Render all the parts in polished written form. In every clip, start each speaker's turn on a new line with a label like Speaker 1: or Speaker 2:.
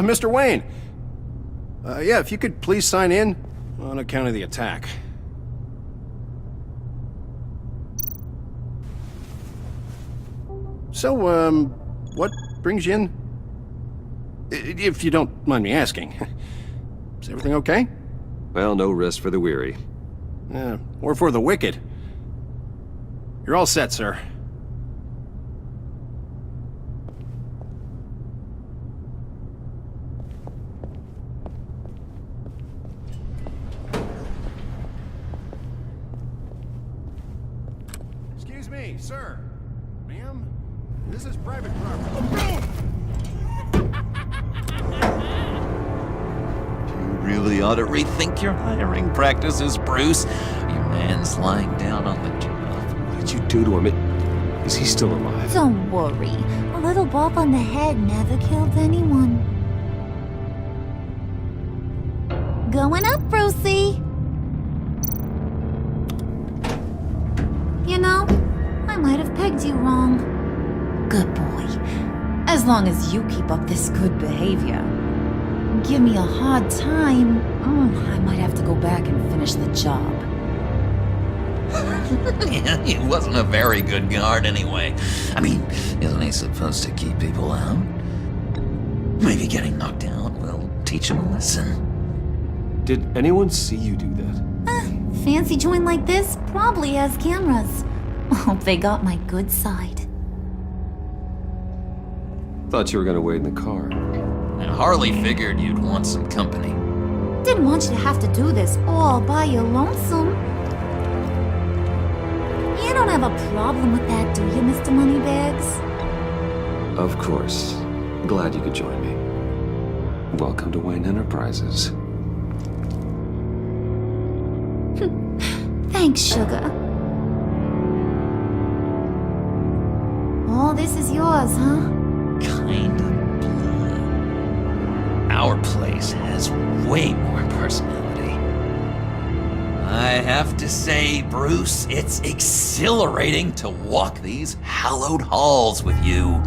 Speaker 1: Mr. Wayne. Yeah, if you could please sign in on account of the attack. So, what brings you in? If you don't mind me asking. Is everything okay?
Speaker 2: Well, no rest for the weary.
Speaker 1: Or for the wicked. You're all set, sir. Excuse me, sir. Ma'am? This is private property.
Speaker 3: You really ought to rethink your hiring practices, Bruce. Your man's lying down on the job.
Speaker 2: What did you do to him? Is he still alive?
Speaker 4: Don't worry. A little bump on the head never killed anyone. Going up, Brucey. You know, I might have pegged you wrong. Good boy. As long as you keep up this good behavior. Give me a hard time, I might have to go back and finish the job.
Speaker 3: Yeah, he wasn't a very good guard anyway. I mean, isn't he supposed to keep people out? Maybe getting knocked out will teach him a lesson.
Speaker 2: Did anyone see you do that?
Speaker 4: Fancy joint like this probably has cameras. Hope they got my good side.
Speaker 2: Thought you were gonna wait in the car.
Speaker 3: And Harley figured you'd want some company.
Speaker 4: Didn't want you to have to do this all by your lonesome. You don't have a problem with that, do you, Mr. Moneybags?
Speaker 2: Of course. Glad you could join me. Welcome to Wayne Enterprises.
Speaker 4: Thanks, sugar. All this is yours, huh?
Speaker 3: Kind of blue. Our place has way more personality. I have to say, Bruce, it's exhilarating to walk these hallowed halls with you.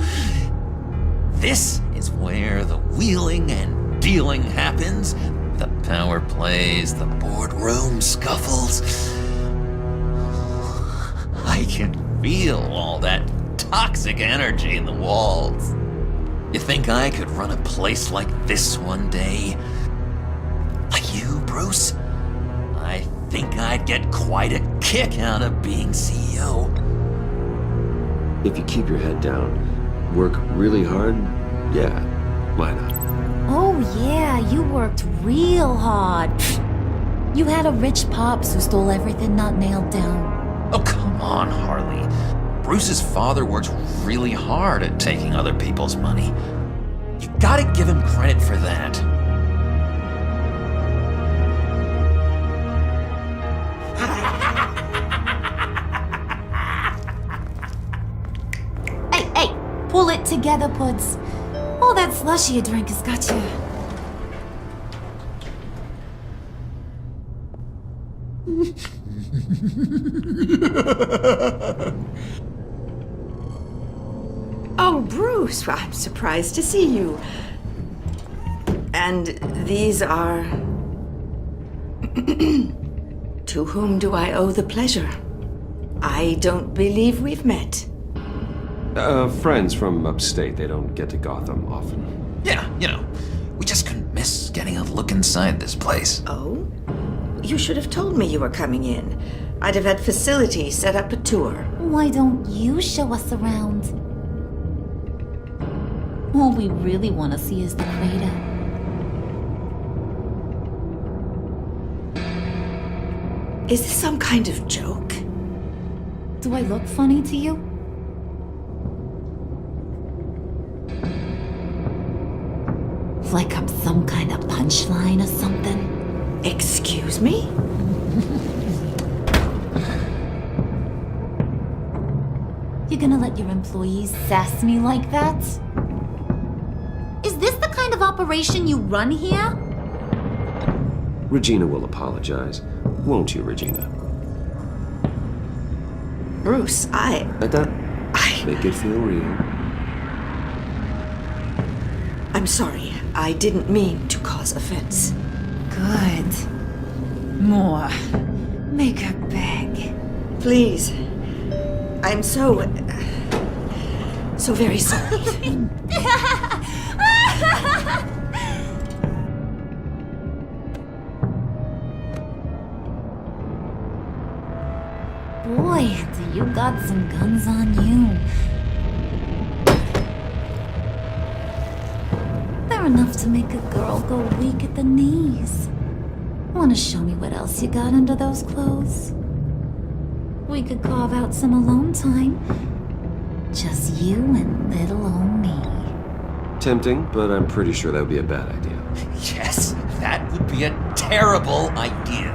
Speaker 3: This is where the wheeling and dealing happens, the power plays, the boardroom scuffles. I can feel all that toxic energy in the walls. You think I could run a place like this one day? Like you, Bruce? I think I'd get quite a kick out of being CEO.
Speaker 2: If you keep your head down, work really hard, yeah, why not?
Speaker 4: Oh yeah, you worked real hard. You had a rich pops who stole everything not nailed down.
Speaker 3: Oh, come on, Harley. Bruce's father works really hard at taking other people's money. You gotta give him credit for that.
Speaker 4: Hey, pull it together, Puds. All that slushy you drink has got you.
Speaker 5: Oh, Bruce, well, I'm surprised to see you. And these are... To whom do I owe the pleasure? I don't believe we've met.
Speaker 2: Friends from upstate, they don't get to Gotham often.
Speaker 3: Yeah, you know, we just couldn't miss getting a look inside this place.
Speaker 5: Oh? You should have told me you were coming in. I'd have had facilities set up a tour.
Speaker 4: Why don't you show us around? All we really want to see is the crater.
Speaker 5: Is this some kind of joke?
Speaker 4: Do I look funny to you? Like I'm some kind of punchline or something?
Speaker 5: Excuse me?
Speaker 4: You're gonna let your employees sass me like that? Is this the kind of operation you run here?
Speaker 2: Regina will apologize. Won't you, Regina?
Speaker 5: Bruce,
Speaker 2: Make it feel real.
Speaker 5: I'm sorry. I didn't mean to cause offense.
Speaker 4: Good. More. Make her beg.
Speaker 5: Please. I'm so very sorry.
Speaker 4: Boy, do you got some guns on you. They're enough to make a girl go weak at the knees. Wanna show me what else you got under those clothes? We could carve out some alone time. Just you and little old me.
Speaker 2: Tempting, but I'm pretty sure that would be a bad idea.
Speaker 3: Yes, that would be a terrible idea.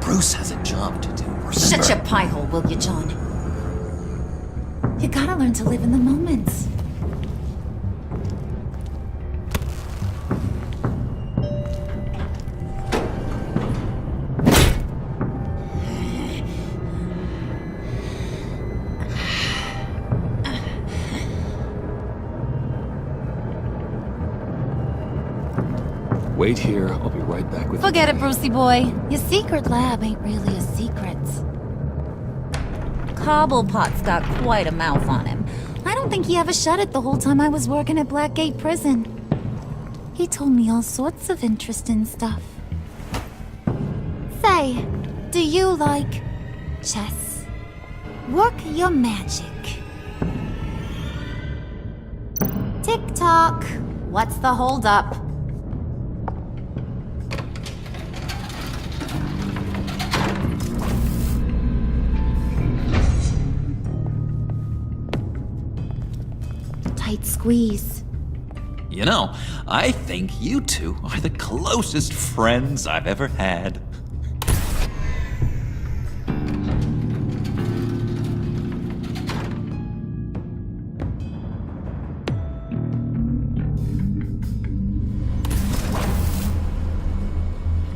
Speaker 3: Bruce has a job to do, remember?
Speaker 4: Shut your pie hole, will you, John? You gotta learn to live in the moment.
Speaker 2: Wait here, I'll be right back with
Speaker 4: Forget
Speaker 2: you.
Speaker 4: it, Brucey boy. Your secret lab ain't really a secret. Cobblepot's got quite a mouth on him. I don't think he ever shut it the whole time I was working at Blackgate Prison. He told me all sorts of interesting stuff. Say, do you like chess? Work your magic. Tick-tock. What's the holdup? Tight squeeze.
Speaker 3: You know, I think you two are the closest friends I've ever had.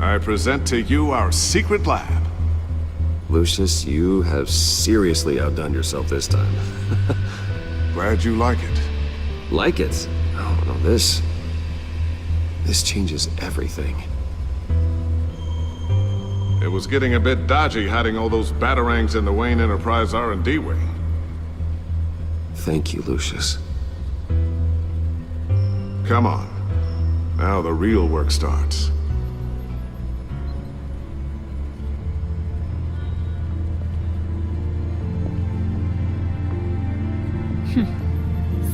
Speaker 6: I present to you our secret lab.
Speaker 2: Lucius, you have seriously outdone yourself this time.
Speaker 6: Glad you like it.
Speaker 2: Like it? Oh, no, this changes everything.
Speaker 6: It was getting a bit dodgy hiding all those batarangs in the Wayne Enterprise R&D wing.
Speaker 2: Thank you, Lucius.
Speaker 6: Come on. Now the real work starts.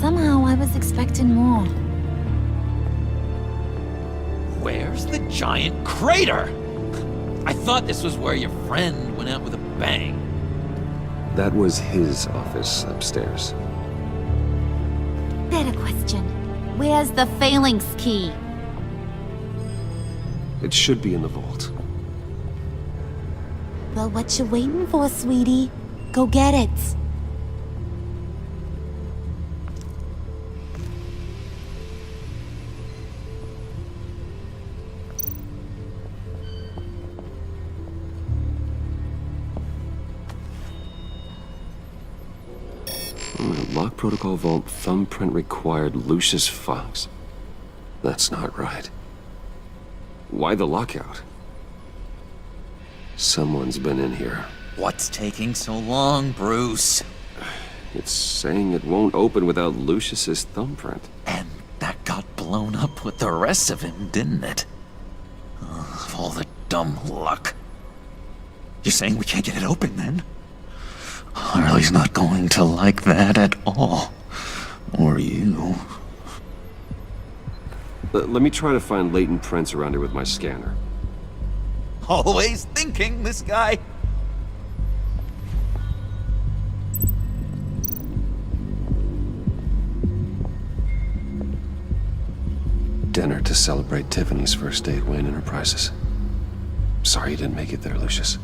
Speaker 4: Somehow I was expecting more.
Speaker 3: Where's the giant crater? I thought this was where your friend went out with a bang.
Speaker 2: That was his office upstairs.
Speaker 4: Better question. Where's the phalanx key?
Speaker 2: It should be in the vault.
Speaker 4: Well, what you waiting for, sweetie? Go get it.
Speaker 2: Lock protocol vault thumbprint required Lucius Fox. That's not right. Why the lockout? Someone's been in here.
Speaker 3: What's taking so long, Bruce?
Speaker 2: It's saying it won't open without Lucius's thumbprint.
Speaker 3: And that got blown up with the rest of him, didn't it? Of all the dumb luck. You're saying we can't get it open, then? Harley's not going to like that at all. Or you.
Speaker 2: Let me try to find latent prints around here with my scanner.
Speaker 3: Always thinking, this guy.
Speaker 2: Dinner to celebrate Tiffany's first day at Wayne Enterprises. Sorry you didn't make it there, Lucius.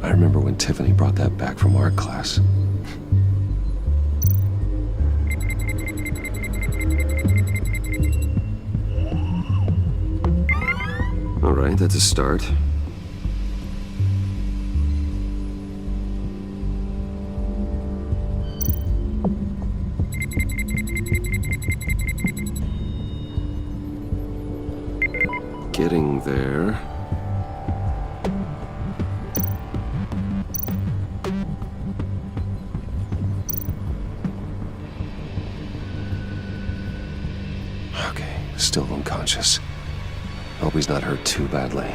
Speaker 2: I remember when Tiffany brought that back from art class. All right, that's a start. Getting there. Okay, still unconscious. Hope he's not hurt too badly.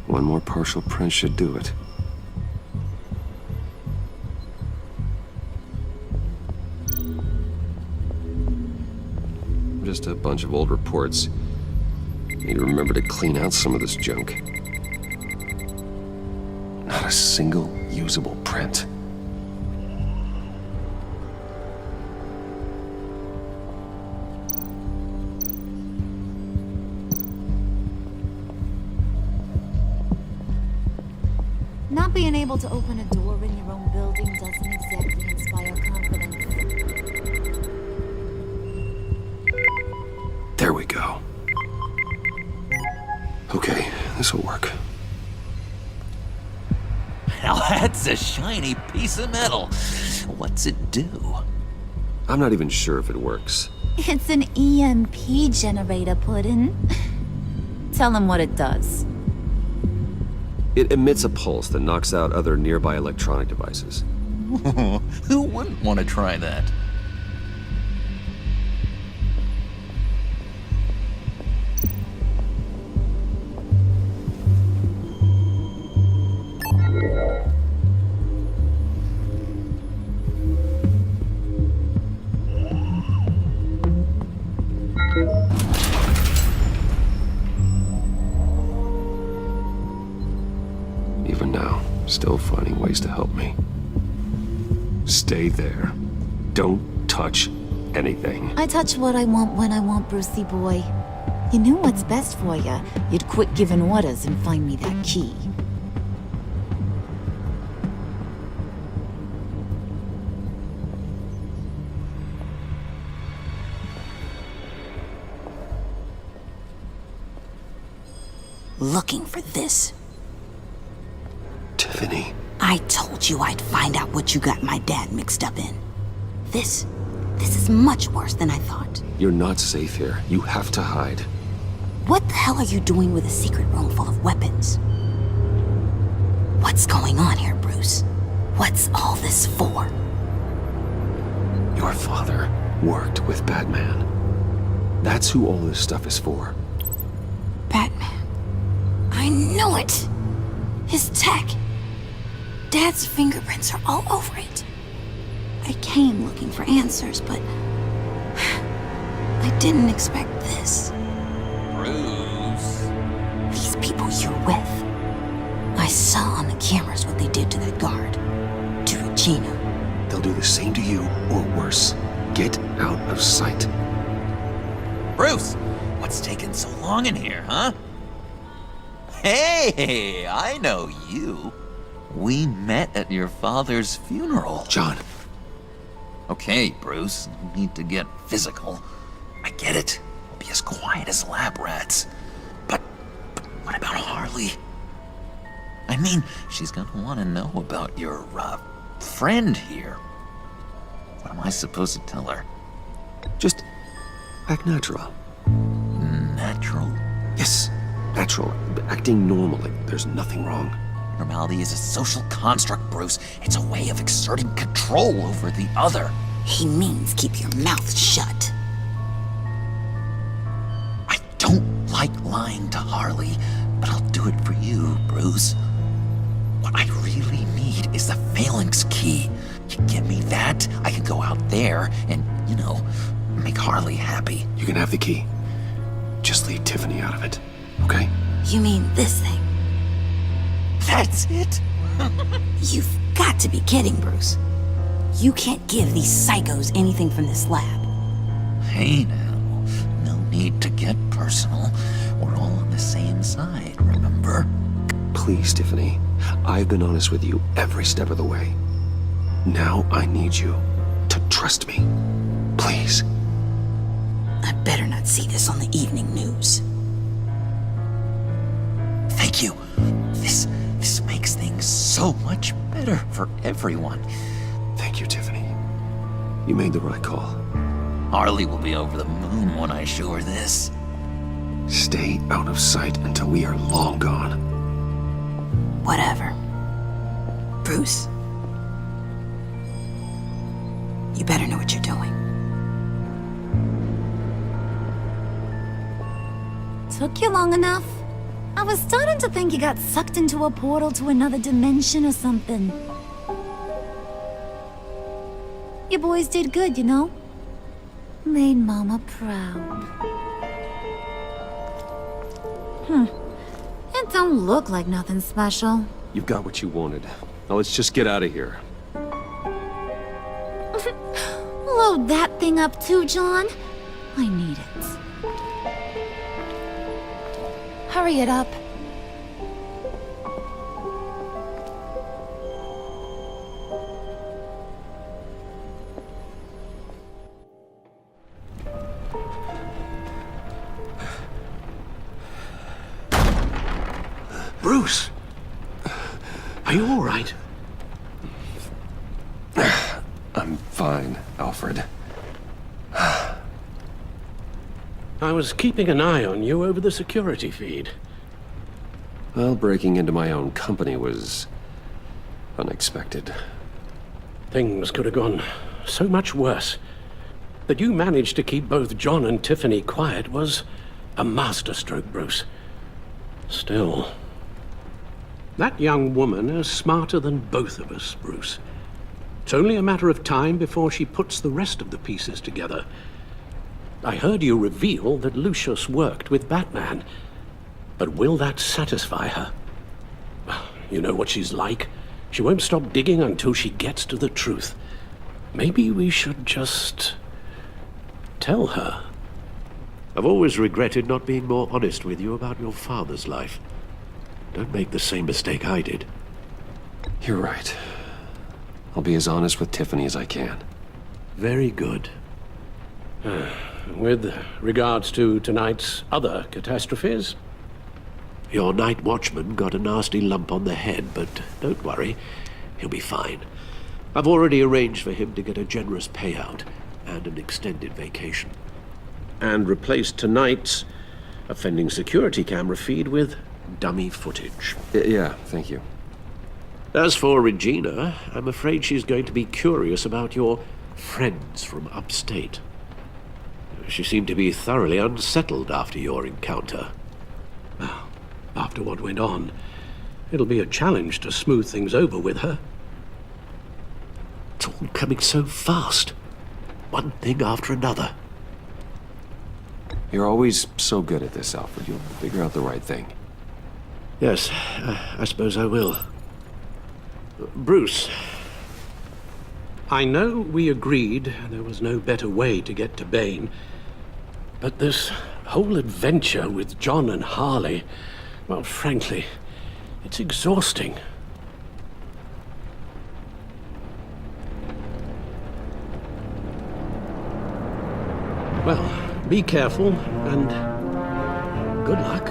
Speaker 2: One more partial print should do it. Just a bunch of old reports. Need to remember to clean out some of this junk. Not a single usable print.
Speaker 4: Not being able to open a door in your own building doesn't exactly inspire confidence.
Speaker 2: There we go. Okay, this'll work.
Speaker 3: Now that's a shiny piece of metal. What's it do?
Speaker 2: I'm not even sure if it works.
Speaker 4: It's an EMP generator, Puddin'. Tell him what it does.
Speaker 2: It emits a pulse that knocks out other nearby electronic devices.
Speaker 3: Who wouldn't want to try that?
Speaker 2: Even now, still finding ways to help me. Stay there. Don't touch anything.
Speaker 4: I touch what I want when I want, Brucey boy. You knew what's best for you. You'd quit giving orders and find me that key.
Speaker 7: Looking for this.
Speaker 2: Tiffany.
Speaker 7: I told you I'd find out what you got my dad mixed up in. This is much worse than I thought.
Speaker 2: You're not safe here. You have to hide.
Speaker 7: What the hell are you doing with a secret room full of weapons? What's going on here, Bruce? What's all this for?
Speaker 2: Your father worked with Batman. That's who all this stuff is for.
Speaker 7: Batman. I knew it! His tech. Dad's fingerprints are all over it. I came looking for answers, but I didn't expect this.
Speaker 3: Bruce.
Speaker 7: These people you're with. I saw on the cameras what they did to that guard. To Regina.
Speaker 2: They'll do the same to you, or worse. Get out of sight.
Speaker 3: Bruce, what's taking so long in here, huh? Hey, I know you. We met at your father's funeral.
Speaker 2: John.
Speaker 3: Okay, Bruce, no need to get physical. I get it. We'll be as quiet as lab rats. But what about Harley? I mean, she's gonna want to know about your, friend here. What am I supposed to tell her?
Speaker 2: Just act natural.
Speaker 3: Natural?
Speaker 2: Yes, natural. Acting normally. There's nothing wrong.
Speaker 3: Normality is a social construct, Bruce. It's a way of exerting control over the other.
Speaker 7: He means keep your mouth shut.
Speaker 3: I don't like lying to Harley, but I'll do it for you, Bruce. What I really need is the phalanx key. You give me that, I can go out there and, make Harley happy.
Speaker 2: You can have the key. Just leave Tiffany out of it, okay?
Speaker 7: You mean this thing?
Speaker 3: That's it?
Speaker 7: You've got to be kidding, Bruce. You can't give these psychos anything from this lab.
Speaker 3: Hey now, no need to get personal. We're all on the same side, remember?
Speaker 2: Please, Tiffany. I've been honest with you every step of the way. Now I need you to trust me. Please.
Speaker 7: I better not see this on the evening news.
Speaker 3: Thank you. This makes things so much better for everyone.
Speaker 2: Thank you, Tiffany. You made the right call.
Speaker 3: Harley will be over the moon when I show her this.
Speaker 2: Stay out of sight until we are long gone.
Speaker 7: Whatever. Bruce. You better know what you're doing.
Speaker 4: Took you long enough? I was starting to think you got sucked into a portal to another dimension or something. You boys did good, you know? Made Mama proud. It don't look like nothing special.
Speaker 2: You've got what you wanted. Now let's just get out of here.
Speaker 4: Load that thing up too, John. I need it. Hurry it up.
Speaker 8: Bruce! Are you all right?
Speaker 2: I'm fine, Alfred.
Speaker 8: I was keeping an eye on you over the security feed.
Speaker 2: Well, breaking into my own company was unexpected.
Speaker 8: Things could have gone so much worse. That you managed to keep both John and Tiffany quiet was a masterstroke, Bruce. Still, that young woman is smarter than both of us, Bruce. It's only a matter of time before she puts the rest of the pieces together. I heard you reveal that Lucius worked with Batman. But will that satisfy her? You know what she's like. She won't stop digging until she gets to the truth. Maybe we should just tell her. I've always regretted not being more honest with you about your father's life. Don't make the same mistake I did.
Speaker 2: You're right. I'll be as honest with Tiffany as I can.
Speaker 8: Very good. With regards to tonight's other catastrophes, your night watchman got a nasty lump on the head, but don't worry, he'll be fine. I've already arranged for him to get a generous payout and an extended vacation. And replaced tonight's offending security camera feed with dummy footage.
Speaker 2: Yeah, thank you.
Speaker 8: As for Regina, I'm afraid she's going to be curious about your friends from upstate. She seemed to be thoroughly unsettled after your encounter. Well, after what went on, it'll be a challenge to smooth things over with her. It's all coming so fast. One thing after another.
Speaker 2: You're always so good at this, Alfred. You'll figure out the right thing.
Speaker 8: Yes, I suppose I will. Bruce, I know we agreed there was no better way to get to Bane, but this whole adventure with John and Harley, well, frankly, it's exhausting. Well, be careful, and good luck.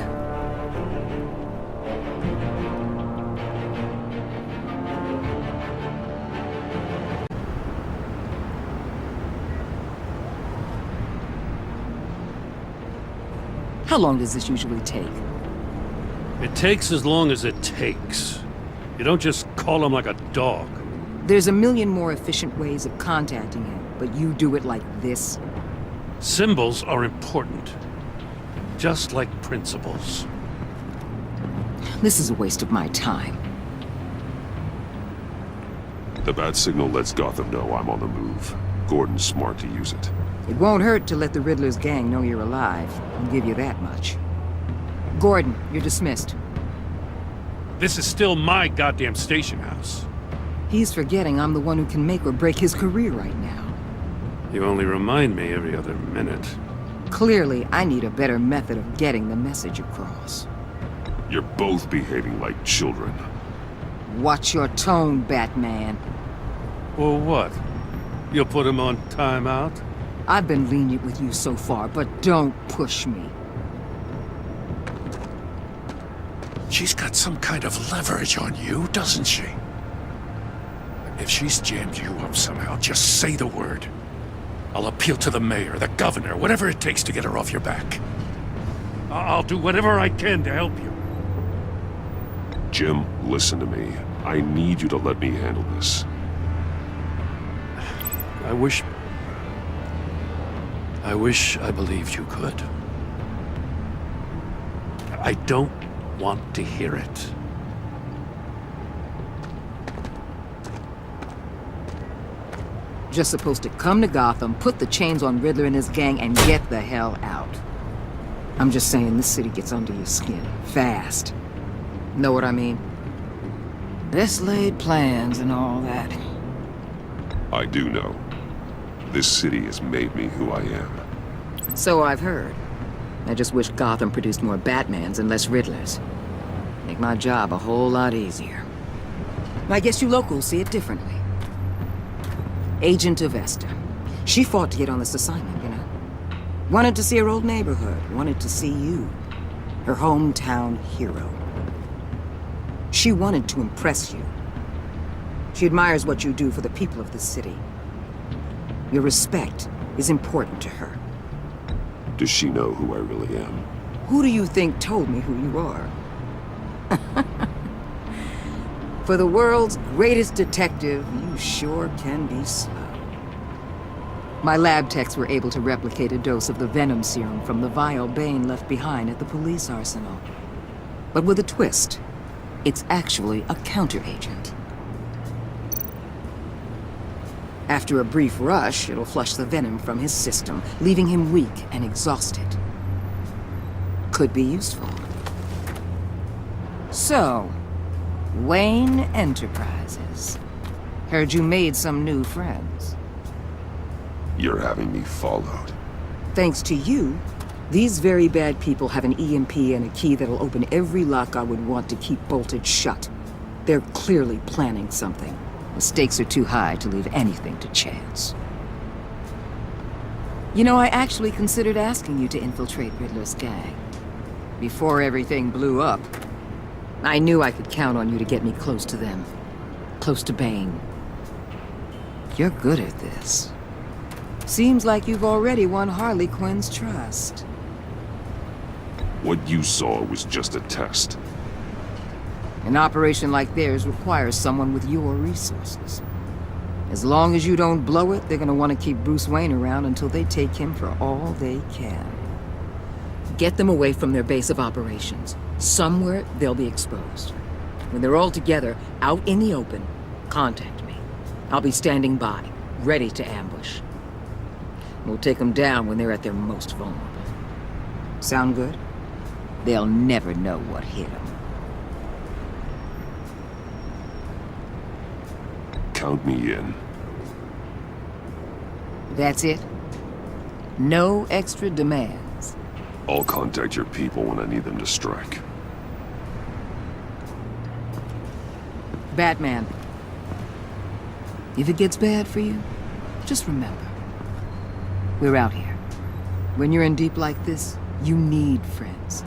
Speaker 9: How long does this usually take?
Speaker 10: It takes as long as it takes. You don't just call him like a dog.
Speaker 9: There's a million more efficient ways of contacting him, but you do it like this?
Speaker 10: Symbols are important. Just like principles.
Speaker 9: This is a waste of my time.
Speaker 11: The bat signal lets Gotham know I'm on the move. Gordon's smart to use it.
Speaker 9: It won't hurt to let the Riddler's gang know you're alive. I'll give you that much. Gordon, you're dismissed.
Speaker 10: This is still my goddamn station house.
Speaker 9: He's forgetting I'm the one who can make or break his career right now.
Speaker 10: You only remind me every other minute.
Speaker 9: Clearly, I need a better method of getting the message across.
Speaker 11: You're both behaving like children.
Speaker 9: Watch your tone, Batman.
Speaker 10: Or what? You'll put him on timeout?
Speaker 9: I've been lenient with you so far, but don't push me.
Speaker 12: She's got some kind of leverage on you, doesn't she? If she's jammed you up somehow, just say the word. I'll appeal to the mayor, the governor, whatever it takes to get her off your back. I'll do whatever I can to help you.
Speaker 11: Jim, listen to me. I need you to let me handle this.
Speaker 12: I wish I believed you could. I don't want to hear it.
Speaker 9: Just supposed to come to Gotham, put the chains on Riddler and his gang, and get the hell out. I'm just saying, this city gets under your skin. Fast. Know what I mean? Best laid plans and all that.
Speaker 11: I do know. This city has made me who I am.
Speaker 9: So I've heard. I just wish Gotham produced more Batmans and less Riddlers. Make my job a whole lot easier. I guess you locals see it differently. Agent Avesta. She fought to get on this assignment, you know? Wanted to see her old neighborhood. Wanted to see you. Her hometown hero. She wanted to impress you. She admires what you do for the people of the city. Your respect is important to her.
Speaker 11: Does she know who I really am?
Speaker 9: Who do you think told me who you are? For the world's greatest detective, you sure can be slow. My lab techs were able to replicate a dose of the venom serum from the vial Bane left behind at the police arsenal. But with a twist, it's actually a counteragent. After a brief rush, it'll flush the venom from his system, leaving him weak and exhausted. Could be useful. So, Wayne Enterprises. Heard you made some new friends.
Speaker 11: You're having me followed.
Speaker 9: Thanks to you, these very bad people have an EMP and a key that'll open every lock I would want to keep bolted shut. They're clearly planning something. The stakes are too high to leave anything to chance. You know, I actually considered asking you to infiltrate Riddler's gang. Before everything blew up, I knew I could count on you to get me close to them. Close to Bane. You're good at this. Seems like you've already won Harley Quinn's trust.
Speaker 11: What you saw was just a test.
Speaker 9: An operation like theirs requires someone with your resources. As long as you don't blow it, they're gonna want to keep Bruce Wayne around until they take him for all they can. Get them away from their base of operations. Somewhere they'll be exposed. When they're all together, out in the open, contact me. I'll be standing by, ready to ambush. We'll take them down when they're at their most vulnerable. Sound good? They'll never know what hit them.
Speaker 11: Count me in.
Speaker 9: That's it? No extra demands?
Speaker 11: I'll contact your people when I need them to strike.
Speaker 9: Batman. If it gets bad for you, just remember. We're out here. When you're in deep like this, you need friends.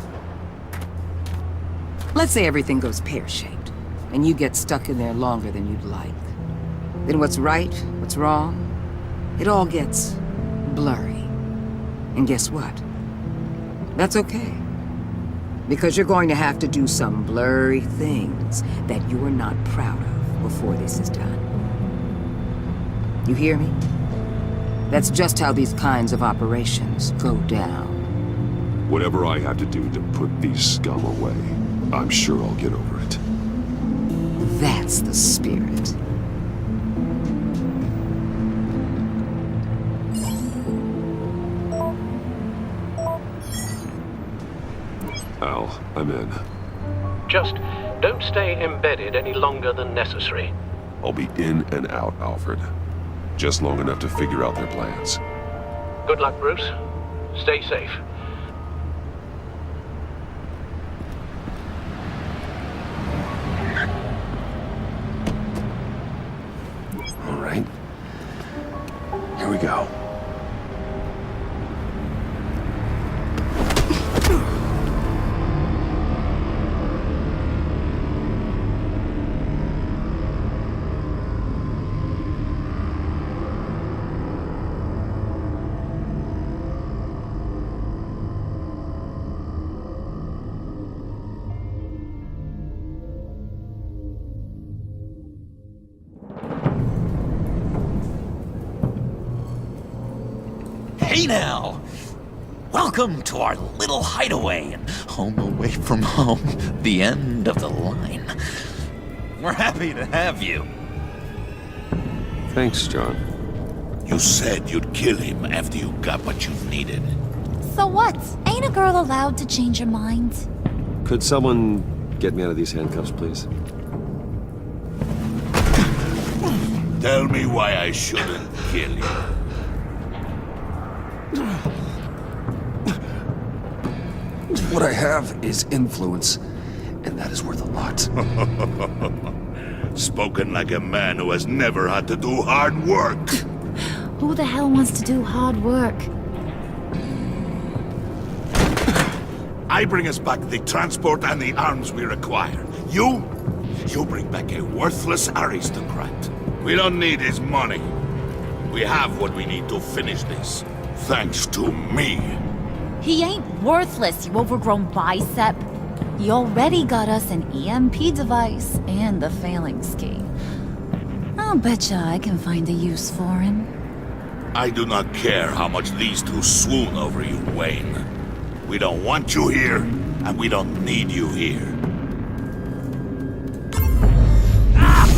Speaker 9: Let's say everything goes pear-shaped, and you get stuck in there longer than you'd like. Then what's right, what's wrong, it all gets blurry. And guess what? That's okay. Because you're going to have to do some blurry things that you're not proud of before this is done. You hear me? That's just how these kinds of operations go down.
Speaker 11: Whatever I have to do to put these scum away, I'm sure I'll get over it.
Speaker 9: That's the spirit.
Speaker 11: Al, I'm in.
Speaker 8: Just don't stay embedded any longer than necessary.
Speaker 11: I'll be in and out, Alfred. Just long enough to figure out their plans.
Speaker 8: Good luck, Bruce. Stay safe.
Speaker 1: All right. Here we go.
Speaker 3: Hey now! Welcome to our little hideaway and home away from home, the end of the line. We're happy to have you.
Speaker 2: Thanks, John.
Speaker 13: You said you'd kill him after you got what you needed.
Speaker 4: So what? Ain't a girl allowed to change her mind?
Speaker 2: Could someone get me out of these handcuffs, please?
Speaker 13: Tell me why I shouldn't kill you.
Speaker 2: What I have is influence, and that is worth a lot.
Speaker 13: Spoken like a man who has never had to do hard work.
Speaker 4: Who the hell wants to do hard work?
Speaker 13: I bring us back the transport and the arms we require. You bring back a worthless aristocrat. We don't need his money. We have what we need to finish this. Thanks to me.
Speaker 4: He ain't worthless, you overgrown bicep. He already got us an EMP device and the failing ski. I'll betcha I can find a use for him.
Speaker 13: I do not care how much these two swoon over you, Wayne. We don't want you here, and we don't need you here. Ah!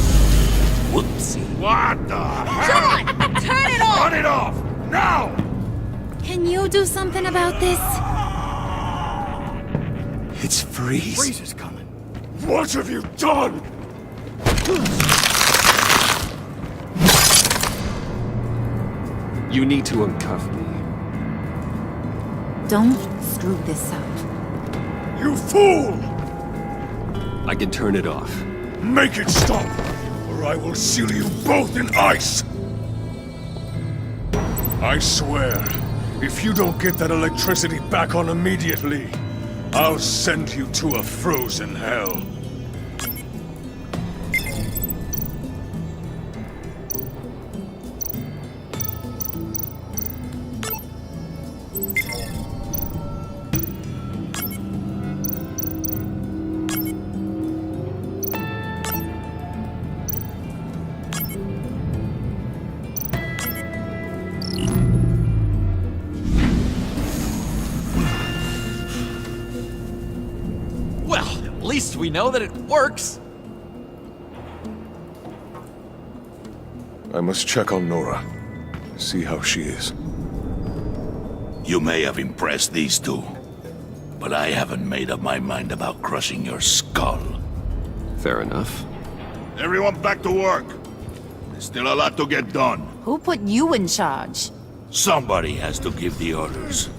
Speaker 13: Whoopsie. What the hell?
Speaker 4: John! Turn it off!
Speaker 13: Turn it off! Now!
Speaker 4: Can you do something about this?
Speaker 13: It's Freeze.
Speaker 1: Freeze is coming.
Speaker 13: What have you done?
Speaker 2: You need to uncuff me.
Speaker 4: Don't screw this up.
Speaker 13: You fool!
Speaker 2: I can turn it off.
Speaker 13: Make it stop, or I will seal you both in ice!
Speaker 12: I swear, if you don't get that electricity back on immediately, I'll send you to a frozen hell.
Speaker 3: At least we know that it works.
Speaker 12: I must check on Nora. See how she is.
Speaker 13: You may have impressed these two, but I haven't made up my mind about crushing your skull.
Speaker 2: Fair enough.
Speaker 13: Everyone back to work. There's still a lot to get done.
Speaker 4: Who put you in charge?
Speaker 13: Somebody has to give the orders.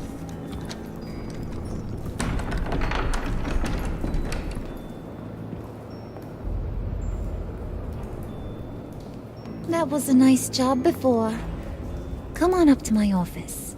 Speaker 4: That was a nice job before. Come on up to my office.